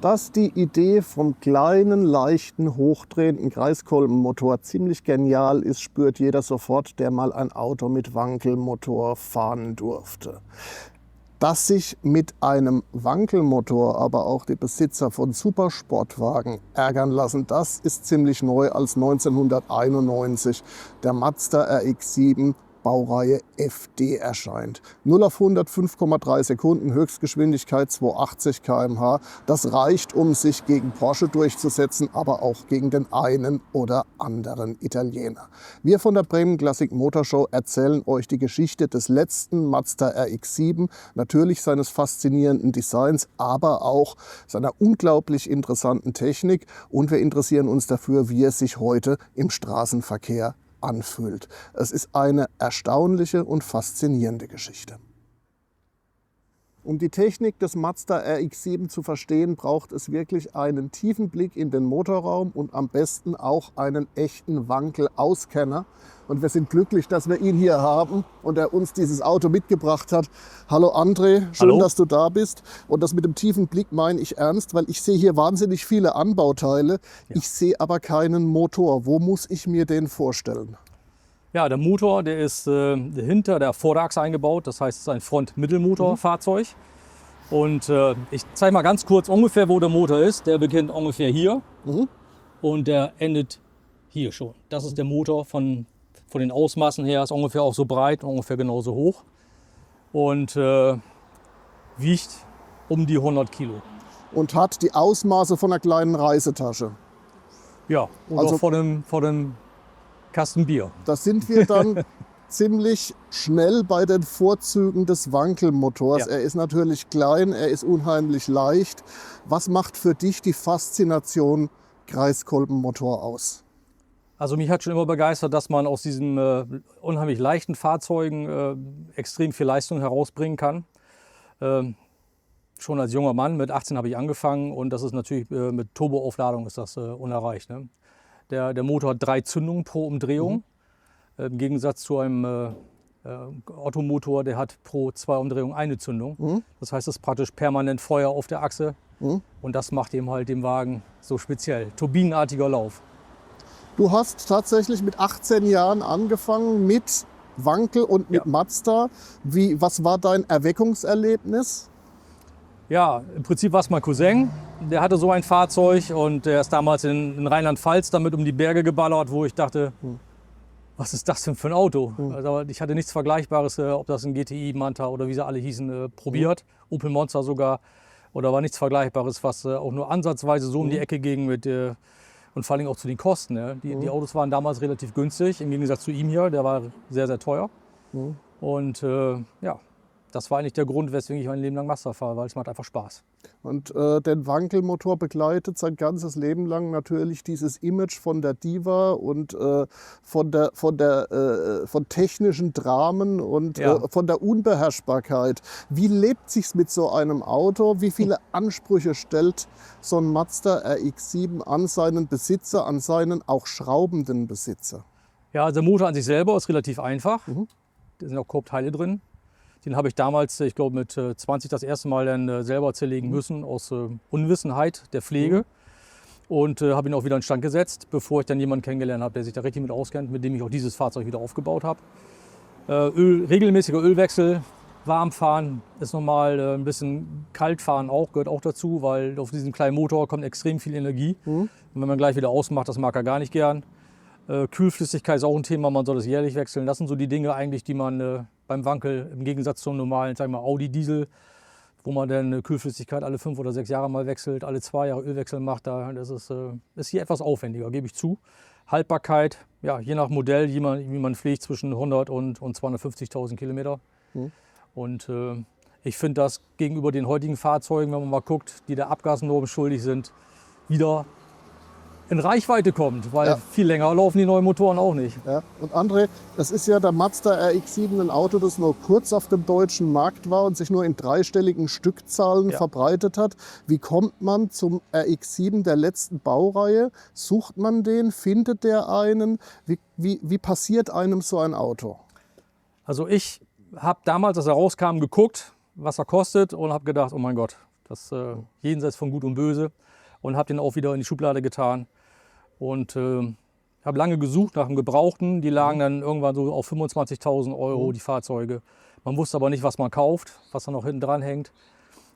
Dass die Idee vom kleinen, leichten, hochdrehenden Kreiskolbenmotor ziemlich genial ist, spürt jeder sofort, der mal ein Auto mit Wankelmotor fahren durfte. Dass sich mit einem Wankelmotor aber auch die Besitzer von Supersportwagen ärgern lassen, das ist ziemlich neu, als 1991 der Mazda RX-7 Baureihe FD erscheint. 0 auf 100 5,3 Sekunden, Höchstgeschwindigkeit 280 km/h. Das reicht, um sich gegen Porsche durchzusetzen, aber auch gegen den einen oder anderen Italiener. Wir von der Bremen Classic Motor Show erzählen euch die Geschichte des letzten Mazda RX-7, natürlich seines faszinierenden Designs, aber auch seiner unglaublich interessanten Technik, und wir interessieren uns dafür, wie er sich heute im Straßenverkehr anfühlt. Es ist eine erstaunliche und faszinierende Geschichte. Um die Technik des Mazda RX-7 zu verstehen, braucht es wirklich einen tiefen Blick in den Motorraum und am besten auch einen echten Wankel-Auskenner. Und wir sind glücklich, dass wir ihn hier haben und er uns dieses Auto mitgebracht hat. Hallo André, schön, Hallo. dass du da bist. Und das mit dem tiefen Blick meine ich ernst, weil ich sehe hier wahnsinnig viele Anbauteile. Ja. Ich sehe aber keinen Motor. Wo muss ich mir den vorstellen? Ja, der Motor, der ist hinter der Vorderachse eingebaut. Das heißt, es ist ein Front-Mittelmotor-Fahrzeug. Und ich zeige mal ganz kurz ungefähr, wo der Motor ist. Der beginnt ungefähr hier und der endet hier schon. Das ist der Motor von den Ausmaßen her. Ist ungefähr auch so breit, ungefähr genauso hoch. Und wiegt um die 100 Kilo. Und hat die Ausmaße von einer kleinen Reisetasche. Ja, oder Also- vor dem Kasten Bier. Da sind wir dann ziemlich schnell bei den Vorzügen des Wankelmotors. Ja. Er ist natürlich klein, er ist unheimlich leicht. Was macht für dich die Faszination Kreiskolbenmotor aus? Also mich hat schon immer begeistert, dass man aus diesen unheimlich leichten Fahrzeugen extrem viel Leistung herausbringen kann. Schon als junger Mann, mit 18 habe ich angefangen, und das ist natürlich mit Turboaufladung ist das unerreicht. Ne? Der Motor hat 3 Zündungen pro Umdrehung, im Gegensatz zu einem Ottomotor, der hat pro 2 Umdrehungen eine Zündung. Das heißt, es ist praktisch permanent Feuer auf der Achse, und das macht eben halt den Wagen so speziell. Turbinenartiger Lauf. Du hast tatsächlich mit 18 Jahren angefangen mit Wankel und mit Ja. Mazda. Was war dein Erweckungserlebnis? Ja, im Prinzip war es mein Cousin, der hatte so ein Fahrzeug, und der ist damals in Rheinland-Pfalz damit um die Berge geballert, wo ich dachte, was ist das denn für ein Auto? Also ich hatte nichts Vergleichbares, ob das ein GTI, Manta oder wie sie alle hießen, probiert, Opel Monster sogar, oder war nichts Vergleichbares, was auch nur ansatzweise so um die Ecke ging und vor allem auch zu den Kosten. Ne? Die Autos waren damals relativ günstig, im Gegensatz zu ihm hier, der war sehr, sehr teuer. Und ja, das war eigentlich der Grund, weswegen ich mein Leben lang Mazda fahre, weil es macht einfach Spaß. Und den Wankelmotor begleitet sein ganzes Leben lang natürlich dieses Image von der Diva und von technischen Dramen und Ja. von der Unbeherrschbarkeit. Wie lebt sich's mit so einem Auto? Wie viele Ansprüche stellt so ein Mazda RX-7 an seinen Besitzer, an seinen auch schraubenden Besitzer? Ja, also der Motor an sich selber ist relativ einfach. Da sind auch Korbteile drin. Den habe ich damals, ich glaube mit 20 das erste Mal dann selber zerlegen müssen, aus Unwissenheit der Pflege. Und habe ihn auch wieder in Stand gesetzt, bevor ich dann jemanden kennengelernt habe, der sich da richtig mit auskennt, mit dem ich auch dieses Fahrzeug wieder aufgebaut habe. Regelmäßiger Ölwechsel, Warmfahren ist normal, ein bisschen Kaltfahren auch, gehört auch dazu, weil auf diesen kleinen Motor kommt extrem viel Energie. Und wenn man gleich wieder ausmacht, das mag er gar nicht gern. Kühlflüssigkeit ist auch ein Thema, man soll das jährlich wechseln. Das sind so die Dinge eigentlich, die man beim Wankel im Gegensatz zum normalen, sagen wir mal, Audi Diesel, wo man dann Kühlflüssigkeit alle 5 oder 6 Jahre mal wechselt, alle 2 Jahre Ölwechsel macht, das ist hier etwas aufwendiger, gebe ich zu. Haltbarkeit, ja, je nach Modell, wie man fliegt, zwischen 100 und 250.000 Kilometer. Und ich finde das gegenüber den heutigen Fahrzeugen, wenn man mal guckt, die der Abgasnorm schuldig sind, wieder in Reichweite kommt, weil viel länger laufen die neuen Motoren auch nicht. Ja. Und André, das ist ja der Mazda RX-7, ein Auto, das nur kurz auf dem deutschen Markt war und sich nur in 3-stelligen Stückzahlen verbreitet hat. Wie kommt man zum RX-7 der letzten Baureihe? Sucht man den? Findet der einen? Wie passiert einem so ein Auto? Also ich habe damals, als er rauskam, geguckt, was er kostet, und habe gedacht, oh mein Gott, das jenseits von Gut und Böse, und habe den auch wieder in die Schublade getan. Und habe lange gesucht nach einem Gebrauchten. Die lagen dann irgendwann so auf 25.000 Euro, die Fahrzeuge. Man wusste aber nicht, was man kauft, was da noch hinten dran hängt.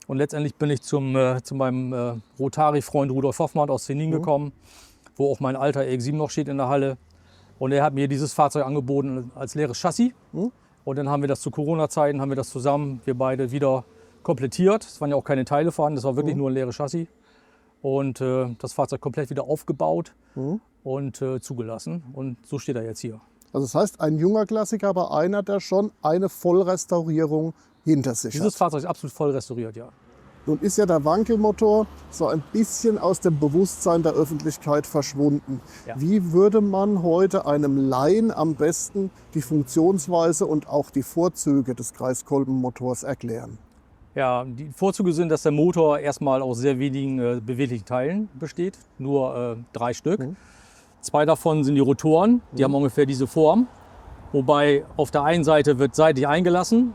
Und letztendlich bin ich zu meinem Rotari-Freund Rudolf Hoffmann aus Zenin gekommen, wo auch mein alter EX7 noch steht in der Halle. Und er hat mir dieses Fahrzeug angeboten als leeres Chassis. Und dann haben wir das zu Corona-Zeiten, haben wir das zusammen, wir beide wieder komplettiert. Es waren ja auch keine Teile vorhanden, das war wirklich nur ein leeres Chassis. Und das Fahrzeug komplett wieder aufgebaut und zugelassen. Und so steht er jetzt hier. Also das heißt, ein junger Klassiker, aber einer, der schon eine Vollrestaurierung hinter sich hat. Dieses Fahrzeug ist absolut voll restauriert, ja. Nun ist ja der Wankelmotor so ein bisschen aus dem Bewusstsein der Öffentlichkeit verschwunden. Ja. Wie würde man heute einem Laien am besten die Funktionsweise und auch die Vorzüge des Kreiskolbenmotors erklären? Ja, die Vorzüge sind, dass der Motor erstmal aus sehr wenigen beweglichen Teilen besteht, nur 3 Stück. 2 davon sind die Rotoren, die haben ungefähr diese Form, wobei auf der einen Seite wird seitlich eingelassen,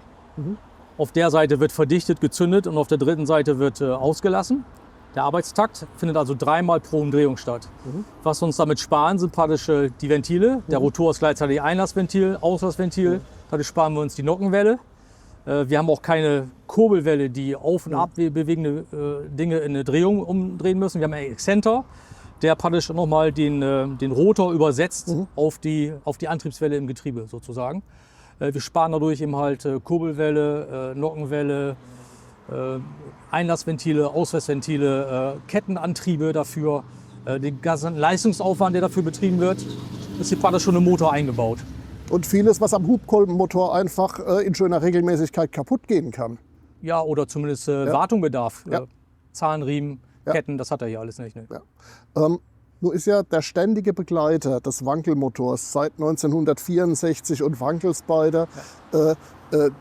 auf der Seite wird verdichtet, gezündet und auf der dritten Seite wird ausgelassen. Der Arbeitstakt findet also 3-mal pro Umdrehung statt. Was wir uns damit sparen, sind praktisch die Ventile. Der Rotor ist gleichzeitig Einlassventil, Auslassventil. Dadurch sparen wir uns die Nockenwelle. Wir haben auch keine Kurbelwelle, die auf und ab bewegende Dinge in eine Drehung umdrehen müssen. Wir haben einen Exzenter, der praktisch nochmal den Rotor übersetzt auf die Antriebswelle im Getriebe sozusagen. Wir sparen dadurch eben halt Kurbelwelle, Nockenwelle, Einlassventile, Auslassventile, Kettenantriebe dafür. Den ganzen Leistungsaufwand, der dafür betrieben wird, ist hier praktisch schon im Motor eingebaut. Und vieles, was am Hubkolbenmotor einfach in schöner Regelmäßigkeit kaputt gehen kann. Ja, oder zumindest Wartung bedarf. Ja. Zahnriemen, Ketten, das hat er hier alles nicht. Ne? Ja. Nun ist ja der ständige Begleiter des Wankelmotors seit 1964 und Wankelspider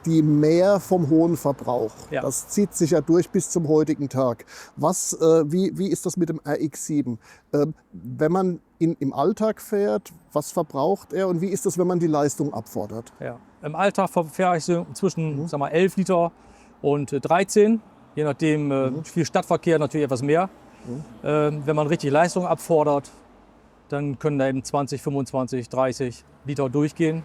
die Mehr vom hohen Verbrauch. Ja. Das zieht sich ja durch bis zum heutigen Tag. Wie ist das mit dem RX7? Wenn man ihn im Alltag fährt, was verbraucht er und wie ist das, wenn man die Leistung abfordert? Ja. Im Alltag fahre ich so zwischen 11 Liter und 13, je nachdem, viel Stadtverkehr natürlich etwas mehr. Wenn man richtig Leistung abfordert, dann können da eben 20, 25, 30 Liter durchgehen.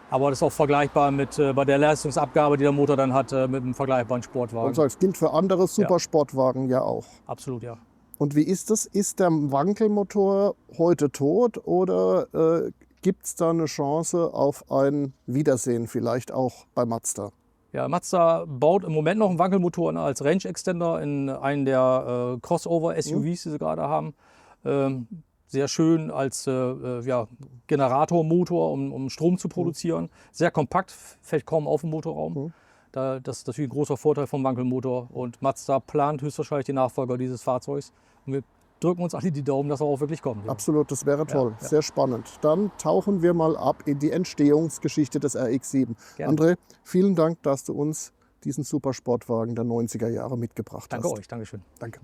Aber das ist auch vergleichbar mit bei der Leistungsabgabe, die der Motor dann hat, mit einem vergleichbaren Sportwagen. Und das gilt für andere Supersportwagen ja auch. Absolut, ja. Und wie ist das? Ist der Wankelmotor heute tot oder gibt es da eine Chance auf ein Wiedersehen, vielleicht auch bei Mazda? Ja, Mazda baut im Moment noch einen Wankelmotor als Range Extender in einen der Crossover-SUVs, die sie gerade haben. Sehr schön als Generatormotor, um Strom zu produzieren. Sehr kompakt, fällt kaum auf im Motorraum. Das ist natürlich ein großer Vorteil vom Wankelmotor. Und Mazda plant höchstwahrscheinlich die Nachfolger dieses Fahrzeugs. Und wir drücken uns alle die Daumen, dass er auch wirklich kommt. Ja. Absolut, das wäre toll. Ja. Sehr spannend. Dann tauchen wir mal ab in die Entstehungsgeschichte des RX7. Gerne. André, vielen Dank, dass du uns diesen Supersportwagen der 90er Jahre mitgebracht hast. Danke euch, Dankeschön. Danke.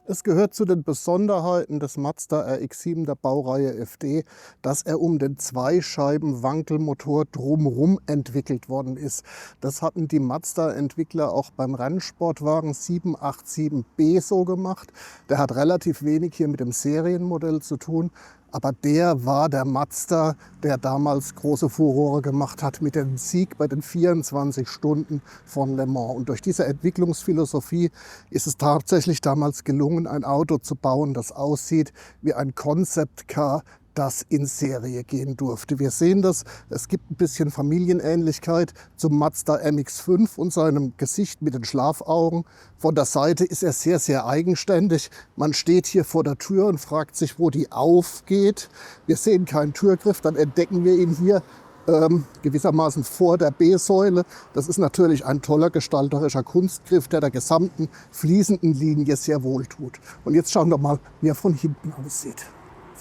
Es gehört zu den Besonderheiten des Mazda RX-7 der Baureihe FD, dass er um den Zweischeiben-Wankelmotor drumherum entwickelt worden ist. Das hatten die Mazda-Entwickler auch beim Rennsportwagen 787B so gemacht. Der hat relativ wenig hier mit dem Serienmodell zu tun. Aber der war der Mazda, der damals große Furore gemacht hat mit dem Sieg bei den 24 Stunden von Le Mans. Und durch diese Entwicklungsphilosophie ist es tatsächlich damals gelungen, ein Auto zu bauen, das aussieht wie ein Concept Car, das in Serie gehen durfte. Wir sehen das, es gibt ein bisschen Familienähnlichkeit zum Mazda MX-5 und seinem Gesicht mit den Schlafaugen. Von der Seite ist er sehr, sehr eigenständig. Man steht hier vor der Tür und fragt sich, wo die aufgeht. Wir sehen keinen Türgriff, dann entdecken wir ihn hier gewissermaßen vor der B-Säule. Das ist natürlich ein toller gestalterischer Kunstgriff, der gesamten fließenden Linie sehr wohl tut. Und jetzt schauen wir mal, wie er von hinten aussieht.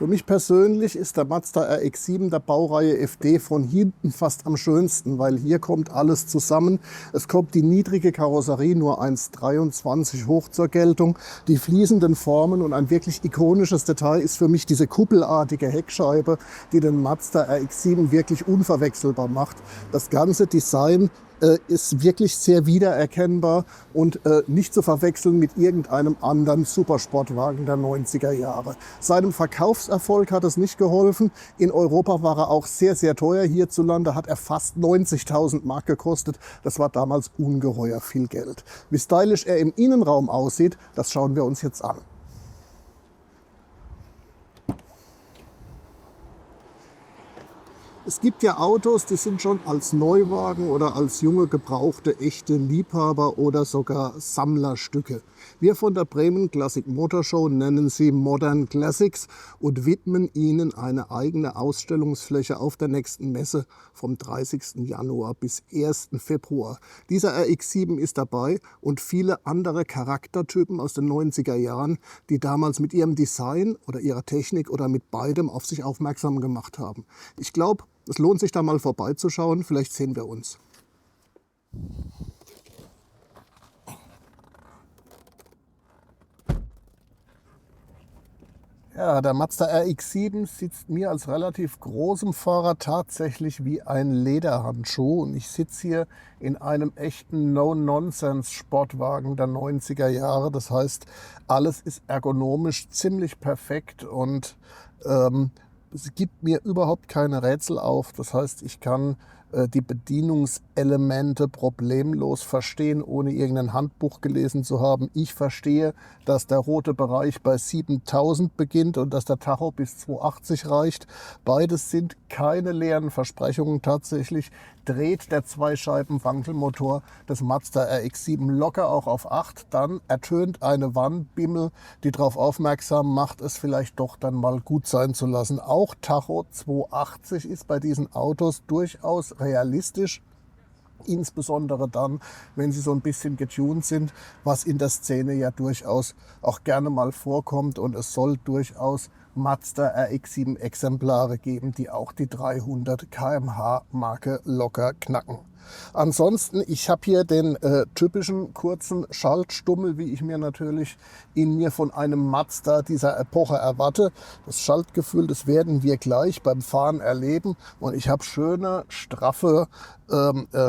Für mich persönlich ist der Mazda RX-7 der Baureihe FD von hinten fast am schönsten, weil hier kommt alles zusammen. Es kommt die niedrige Karosserie nur 1,23 hoch zur Geltung, die fließenden Formen und ein wirklich ikonisches Detail ist für mich diese kuppelartige Heckscheibe, die den Mazda RX-7 wirklich unverwechselbar macht. Das ganze Design ist wirklich sehr wiedererkennbar und nicht zu verwechseln mit irgendeinem anderen Supersportwagen der 90er Jahre. Seinem Verkaufserfolg hat es nicht geholfen. In Europa war er auch sehr, sehr teuer. Hierzulande hat er fast 90.000 Mark gekostet. Das war damals ungeheuer viel Geld. Wie stylisch er im Innenraum aussieht, das schauen wir uns jetzt an. Es gibt ja Autos, die sind schon als Neuwagen oder als junge gebrauchte echte Liebhaber oder sogar Sammlerstücke. Wir von der Bremen Classic Motor Show nennen sie Modern Classics und widmen ihnen eine eigene Ausstellungsfläche auf der nächsten Messe vom 30. Januar bis 1. Februar. Dieser RX-7 ist dabei und viele andere Charaktertypen aus den 90er Jahren, die damals mit ihrem Design oder ihrer Technik oder mit beidem auf sich aufmerksam gemacht haben. Ich glaube, es lohnt sich da mal vorbeizuschauen, vielleicht sehen wir uns. Ja, der Mazda RX-7 sitzt mir als relativ großem Fahrer tatsächlich wie ein Lederhandschuh und ich sitze hier in einem echten No-Nonsense-Sportwagen der 90er Jahre. Das heißt, alles ist ergonomisch ziemlich perfekt und es gibt mir überhaupt keine Rätsel auf. Das heißt, ich kann die Bedienungselemente problemlos verstehen, ohne irgendein Handbuch gelesen zu haben. Ich verstehe, dass der rote Bereich bei 7000 beginnt und dass der Tacho bis 280 reicht. Beides sind keine leeren Versprechungen tatsächlich. Dreht der Zweischeiben-Wankelmotor des Mazda RX-7 locker auch auf 8, dann ertönt eine Warnbimmel, die darauf aufmerksam macht, es vielleicht doch dann mal gut sein zu lassen. Auch Tacho 280 ist bei diesen Autos durchaus realistisch. Insbesondere dann, wenn sie so ein bisschen getuned sind, was in der Szene ja durchaus auch gerne mal vorkommt. Und es soll durchaus Mazda RX-7 Exemplare geben, die auch die 300 km/h Marke locker knacken. Ansonsten, ich habe hier den typischen kurzen Schaltstummel, wie ich mir natürlich in mir von einem Mazda dieser Epoche erwarte. Das Schaltgefühl, das werden wir gleich beim Fahren erleben. Und ich habe schöne, straffe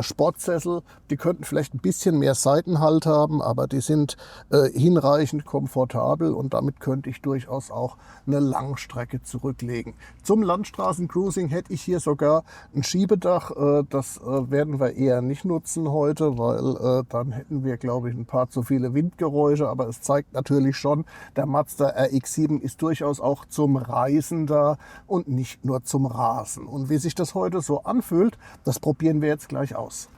Sportsessel. Die könnten vielleicht ein bisschen mehr Seitenhalt haben, aber die sind hinreichend komfortabel und damit könnte ich durchaus auch eine Langstrecke zurücklegen. Zum Landstraßencruising hätte ich hier sogar ein Schiebedach. Das werden wir eher nicht nutzen heute, weil dann hätten wir, glaube ich, ein paar zu viele Windgeräusche. Aber es zeigt natürlich schon, der Mazda RX-7 ist durchaus auch zum Reisen da und nicht nur zum Rasen. Und wie sich das heute so anfühlt, das probieren wir jetzt gleich aus.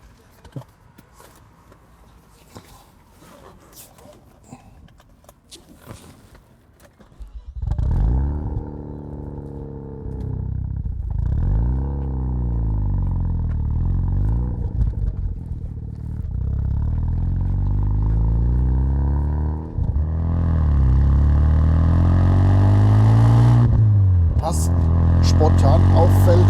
Was spontan auffällt,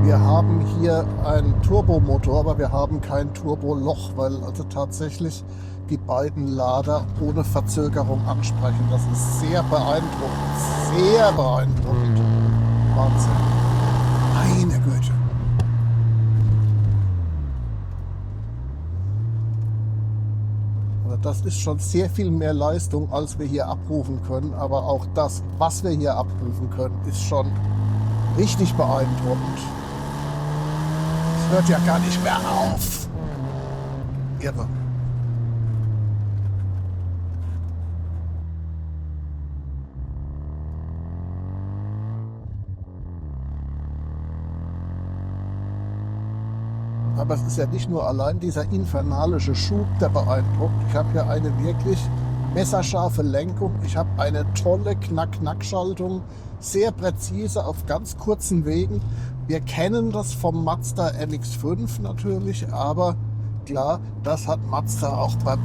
wir haben hier einen Turbomotor, aber wir haben kein Turboloch, weil also tatsächlich die beiden Lader ohne Verzögerung ansprechen. Das ist sehr beeindruckend, sehr beeindruckend. Wahnsinn. Meine Güte. Also das ist schon sehr viel mehr Leistung, als wir hier abrufen können. Aber auch das, was wir hier abrufen können, ist schon richtig beeindruckend. Es hört ja gar nicht mehr auf. Irre. Aber es ist ja nicht nur allein dieser infernalische Schub, der beeindruckt. Ich habe hier eine wirklich messerscharfe Lenkung. Ich habe eine tolle Knack-Knack-Schaltung, sehr präzise auf ganz kurzen Wegen. Wir kennen das vom Mazda MX-5 natürlich, aber klar, das hat Mazda auch beim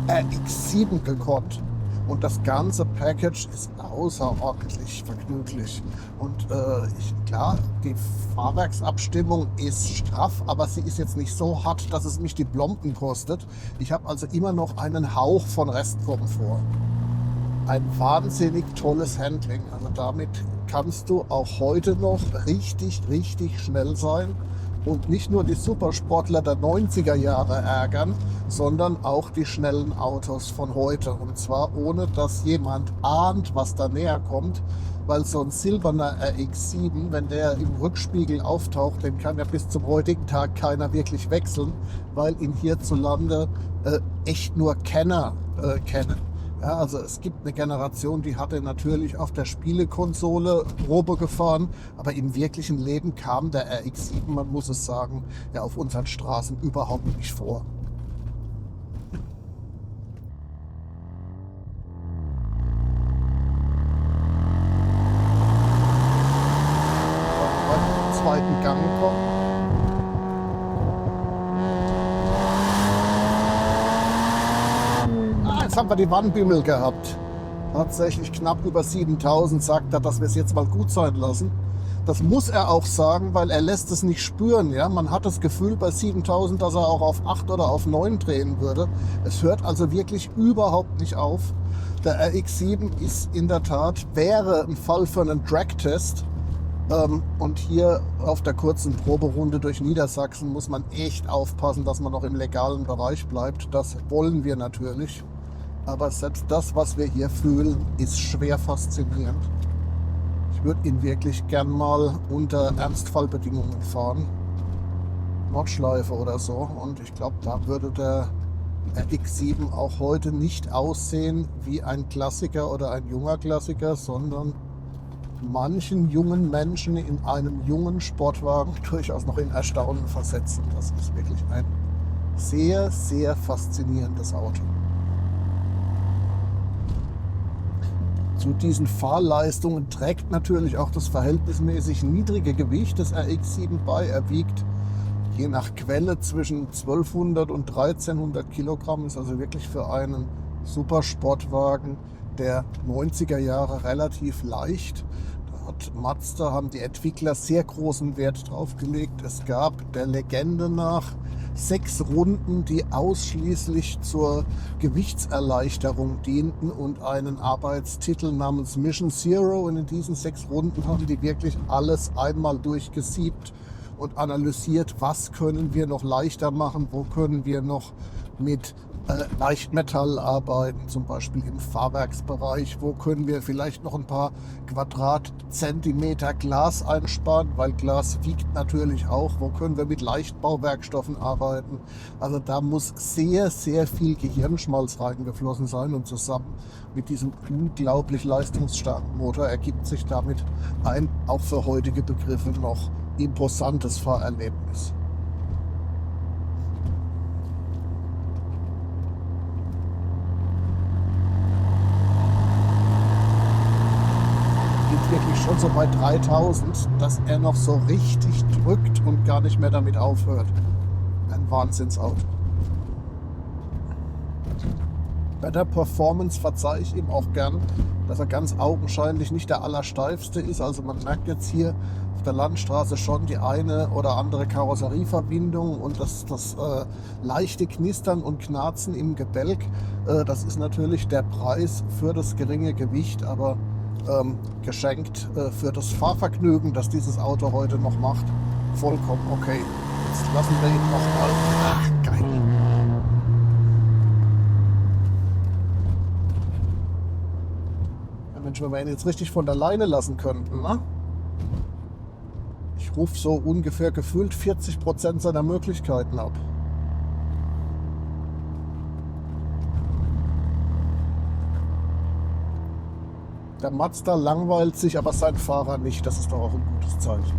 RX-7 gekonnt. Und das ganze Package ist außerordentlich vergnüglich. Und klar, die Fahrwerksabstimmung ist straff, aber sie ist jetzt nicht so hart, dass es mich die Plomben kostet. Ich habe also immer noch einen Hauch von Restkomfort. Ein wahnsinnig tolles Handling. Also damit kannst du auch heute noch richtig, richtig schnell sein und nicht nur die Supersportler der 90er Jahre ärgern, sondern auch die schnellen Autos von heute. Und zwar ohne, dass jemand ahnt, was da näher kommt, weil so ein silberner RX-7, wenn der im Rückspiegel auftaucht, den kann ja bis zum heutigen Tag keiner wirklich wechseln, weil ihn hierzulande echt nur Kenner kennen. Ja, also es gibt eine Generation, die hatte natürlich auf der Spielekonsole Probe gefahren, aber im wirklichen Leben kam der RX-7, man muss es sagen, ja auf unseren Straßen überhaupt nicht vor. Beim zweiten Gang kommt. Jetzt haben wir die Warnbimmel gehabt. Tatsächlich knapp über 7000 sagt er, dass wir es jetzt mal gut sein lassen. Das muss er auch sagen, weil er lässt es nicht spüren. Ja? Man hat das Gefühl bei 7000, dass er auch auf 8 oder auf 9 drehen würde. Es hört also wirklich überhaupt nicht auf. Der RX-7 ist in der Tat, wäre ein Fall für einen Drag-Test. Und hier auf der kurzen Proberunde durch Niedersachsen muss man echt aufpassen, dass man noch im legalen Bereich bleibt. Das wollen wir natürlich. Aber selbst das, was wir hier fühlen, ist schwer faszinierend. Ich würde ihn wirklich gern mal unter Ernstfallbedingungen fahren. Nordschleife oder so. Und ich glaube, da würde der RX-7 auch heute nicht aussehen wie ein Klassiker oder ein junger Klassiker, sondern manchen jungen Menschen in einem jungen Sportwagen durchaus noch in Erstaunen versetzen. Das ist wirklich ein sehr, sehr faszinierendes Auto. Zu diesen Fahrleistungen trägt natürlich auch das verhältnismäßig niedrige Gewicht des RX-7 bei. Er wiegt je nach Quelle zwischen 1200 und 1300 Kilogramm, ist also wirklich für einen Supersportwagen der 90er Jahre relativ leicht. Da hat Mazda, haben die Entwickler sehr großen Wert drauf gelegt. Es gab der Legende nach 6 Runden, die ausschließlich zur Gewichtserleichterung dienten und einen Arbeitstitel namens Mission Zero. Und in diesen 6 Runden haben die wirklich alles einmal durchgesiebt und analysiert, was können wir noch leichter machen, wo können wir noch mit Leichtmetall arbeiten, zum Beispiel im Fahrwerksbereich, wo können wir vielleicht noch ein paar Quadratzentimeter Glas einsparen, weil Glas wiegt natürlich auch, wo können wir mit Leichtbauwerkstoffen arbeiten. Also da muss sehr, sehr viel Gehirnschmalz reingeflossen sein und zusammen mit diesem unglaublich leistungsstarken Motor ergibt sich damit ein, auch für heutige Begriffe, noch imposantes Fahrerlebnis. Wirklich schon so bei 3000, dass er noch so richtig drückt und gar nicht mehr damit aufhört. Ein Wahnsinnsauto. Bei der Performance verzeihe ich ihm auch gern, dass er ganz augenscheinlich nicht der Allersteifste ist. Also man merkt jetzt hier auf der Landstraße schon die eine oder andere Karosserieverbindung und das leichte Knistern und Knarzen im Gebälk. Das ist natürlich der Preis für das geringe Gewicht, aber geschenkt für das Fahrvergnügen, das dieses Auto heute noch macht, vollkommen okay. Jetzt lassen wir ihn nochmal. Ach, geil. Ja, Mensch, wenn wir ihn jetzt richtig von der Leine lassen könnten, ne? Ich rufe so ungefähr gefühlt 40% seiner Möglichkeiten ab. Der Mazda langweilt sich, aber sein Fahrer nicht. Das ist doch auch ein gutes Zeichen.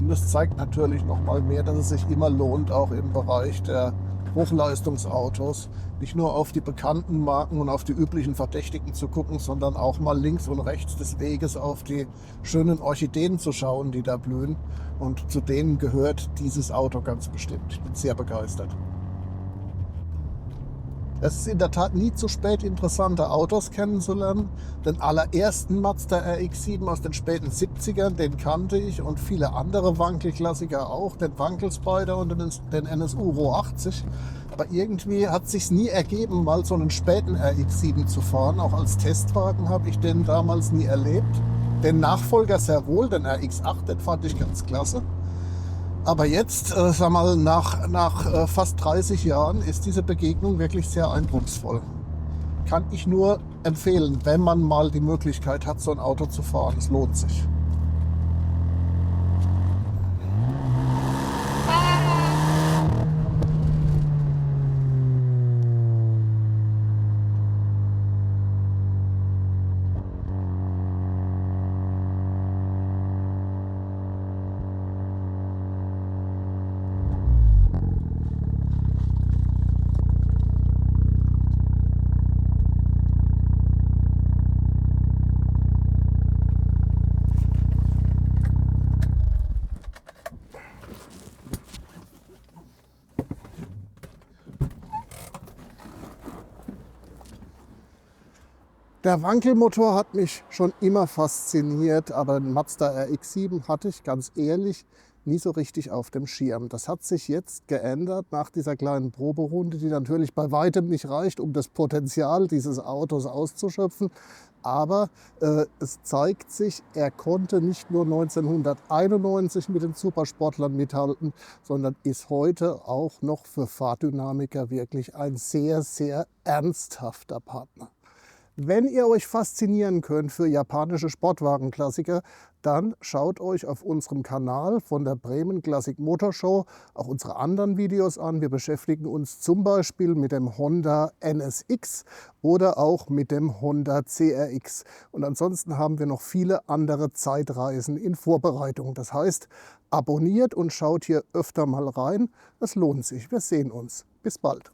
Und das zeigt natürlich noch mal mehr, dass es sich immer lohnt, auch im Bereich der Hochleistungsautos nicht nur auf die bekannten Marken und auf die üblichen Verdächtigen zu gucken, sondern auch mal links und rechts des Weges auf die schönen Orchideen zu schauen, die da blühen. Und zu denen gehört dieses Auto ganz bestimmt. Ich bin sehr begeistert. Es ist in der Tat nie zu spät, interessante Autos kennenzulernen. Den allerersten Mazda RX-7 aus den späten 70ern, den kannte ich, und viele andere Wankelklassiker auch, den Wankel Spider und den NSU Ro 80. Aber irgendwie hat es sich nie ergeben, mal so einen späten RX-7 zu fahren. Auch als Testwagen habe ich den damals nie erlebt. Den Nachfolger sehr wohl, den RX-8, den fand ich ganz klasse. Aber jetzt, sag mal, nach fast 30 Jahren ist diese Begegnung wirklich sehr eindrucksvoll. Kann ich nur empfehlen, wenn man mal die Möglichkeit hat, so ein Auto zu fahren. Es lohnt sich. Der Wankelmotor hat mich schon immer fasziniert, aber den Mazda RX-7 hatte ich ganz ehrlich nie so richtig auf dem Schirm. Das hat sich jetzt geändert nach dieser kleinen Proberunde, die natürlich bei weitem nicht reicht, um das Potenzial dieses Autos auszuschöpfen. Aber es zeigt sich, er konnte nicht nur 1991 mit den Supersportlern mithalten, sondern ist heute auch noch für Fahrdynamiker wirklich ein sehr, sehr ernsthafter Partner. Wenn ihr euch faszinieren könnt für japanische Sportwagenklassiker, dann schaut euch auf unserem Kanal von der Bremen Classic Motor Show auch unsere anderen Videos an. Wir beschäftigen uns zum Beispiel mit dem Honda NSX oder auch mit dem Honda CRX. Und ansonsten haben wir noch viele andere Zeitreisen in Vorbereitung. Das heißt, abonniert und schaut hier öfter mal rein. Es lohnt sich. Wir sehen uns. Bis bald.